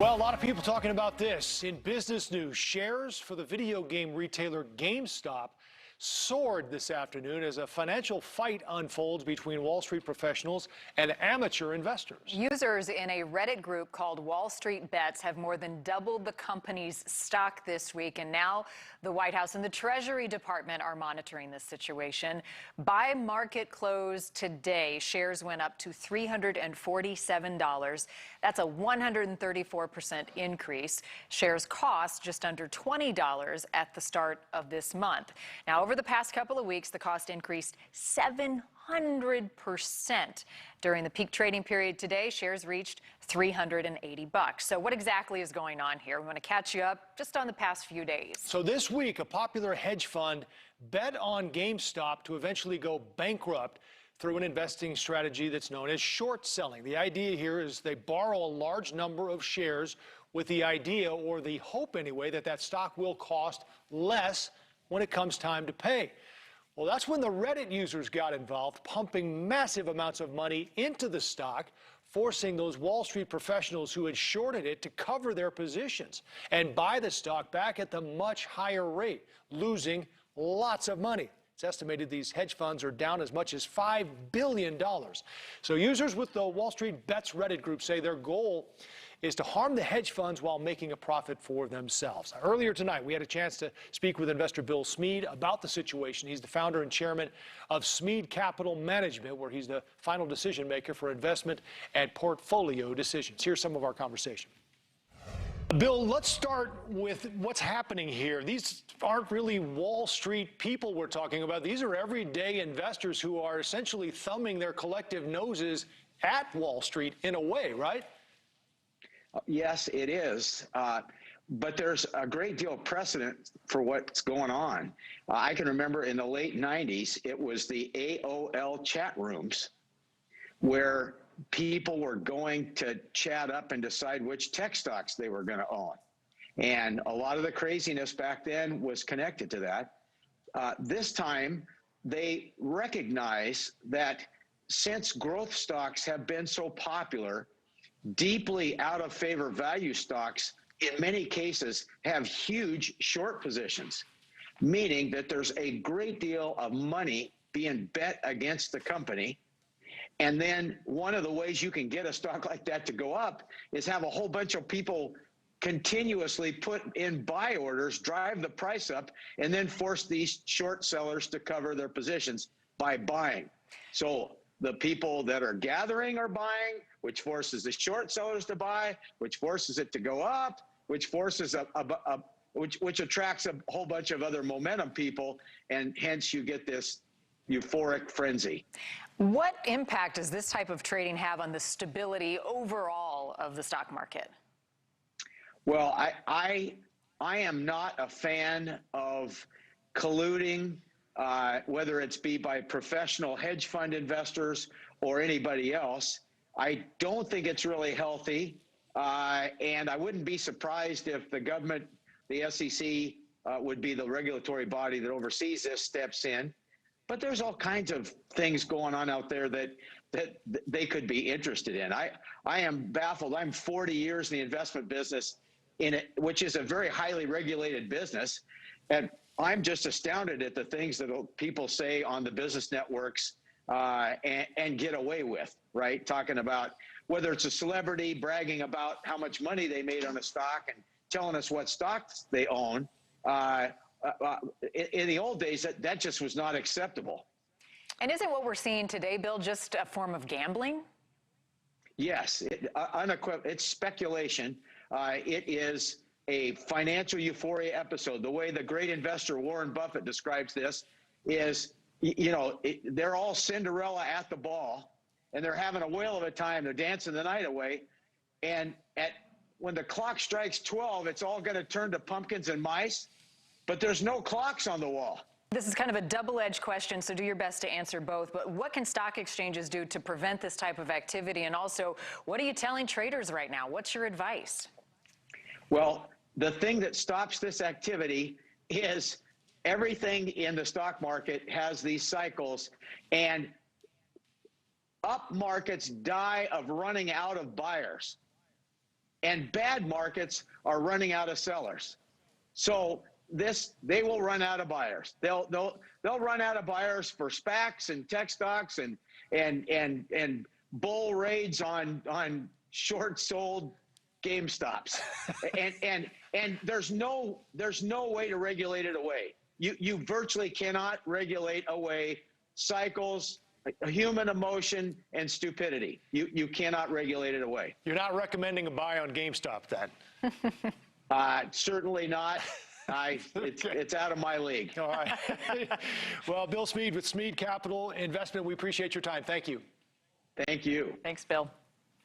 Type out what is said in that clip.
Well, a lot of people talking about this. In business news, shares for the video game retailer GameStop soared this afternoon as a financial fight unfolds between Wall Street professionals and amateur investors. Users in a Reddit group called Wall Street Bets have more than doubled the company's stock this week, and now the White House and the Treasury Department are monitoring this situation. By market close today, shares went up to $347. That's a 134% increase. Shares cost just under $20 at the start of this month. Now, over the past couple of weeks, the cost increased 700%. During the peak trading period today, shares reached $380. So what exactly is going on here? We want to catch you up just on the past few days. So this week, a popular hedge fund bet on GameStop to eventually go bankrupt through an investing strategy that's known as short selling. The idea here is they borrow a large number of shares with the idea, or the hope anyway, that that stock will cost less when it comes time to pay. Well, that's when the Reddit users got involved, pumping massive amounts of money into the stock, forcing those Wall Street professionals who had shorted it to cover their positions and buy the stock back at the much higher rate, losing lots of money. It's estimated these hedge funds are down as much as $5 billion. So users with the Wall Street Bets Reddit group say their goal is to harm the hedge funds while making a profit for themselves. Earlier tonight, we had a chance to speak with investor Bill Smead about the situation. He's the founder and chairman of Smead Capital Management, where he's the final decision maker for investment and portfolio decisions. Here's some of our conversation. Bill, let's start with what's happening here. These aren't really Wall Street people we're talking about. These are everyday investors who are essentially thumbing their collective noses at Wall Street in a way, right? Yes, it is. But there's a great deal of precedent for what's going on. I can remember in the late 90s, it was the AOL chat rooms where people were going to chat up and decide which tech stocks they were going to own. And a lot of the craziness back then was connected to that. This time, they recognize that since growth stocks have been so popular, deeply out of favor value stocks, in many cases, have huge short positions, meaning that there's a great deal of money being bet against the company. And then one of the ways you can get a stock like that to go up is have a whole bunch of people continuously put in buy orders, drive the price up, and then force these short sellers to cover their positions by buying. So the people that are gathering are buying, which forces the short sellers to buy, which forces it to go up, which forces which attracts a whole bunch of other momentum people, and hence you get this euphoric frenzy. What impact does this type of trading have on the stability overall of the stock market? Well, I am not a fan of colluding, whether it's be by professional hedge fund investors or anybody else. I don't think it's really healthy, and I wouldn't be surprised if the government, the SEC, would be the regulatory body that oversees this, steps in. But there's all kinds of things going on out there that they could be interested in. I am baffled. I'm 40 years in the investment business, which is a very highly regulated business, and I'm just astounded at the things that people say on the business networks and get away with, right? Talking about whether it's a celebrity bragging about how much money they made on a stock and telling us what stocks they own. In the old days, that just was not acceptable. And isn't what we're seeing today, Bill, just a form of gambling? Yes, it's speculation. It is a financial euphoria episode. The way the great investor Warren Buffett describes this is, they're all Cinderella at the ball, and they're having a whale of a time. They're dancing the night away. And when the clock strikes 12, it's all going to turn to pumpkins and mice. But there's no clocks on the wall. This is kind of a double-edged question, so do your best to answer both. But what can stock exchanges do to prevent this type of activity? And also, what are you telling traders right now? What's your advice? Well, the thing that stops this activity is everything in the stock market has these cycles, and up markets die of running out of buyers. and bad markets are running out of sellers. So they will run out of buyers. They'll run out of buyers for SPACs and tech stocks and bull raids on short sold GameStops. and there's no way to regulate it away. You virtually cannot regulate away cycles, human emotion, and stupidity. You cannot regulate it away. You're not recommending a buy on GameStop then? Certainly not. It's out of my league. All right. Well, Bill Smead with Smead Capital Investment, we appreciate your time. Thank you. Thank you. Thanks, Bill.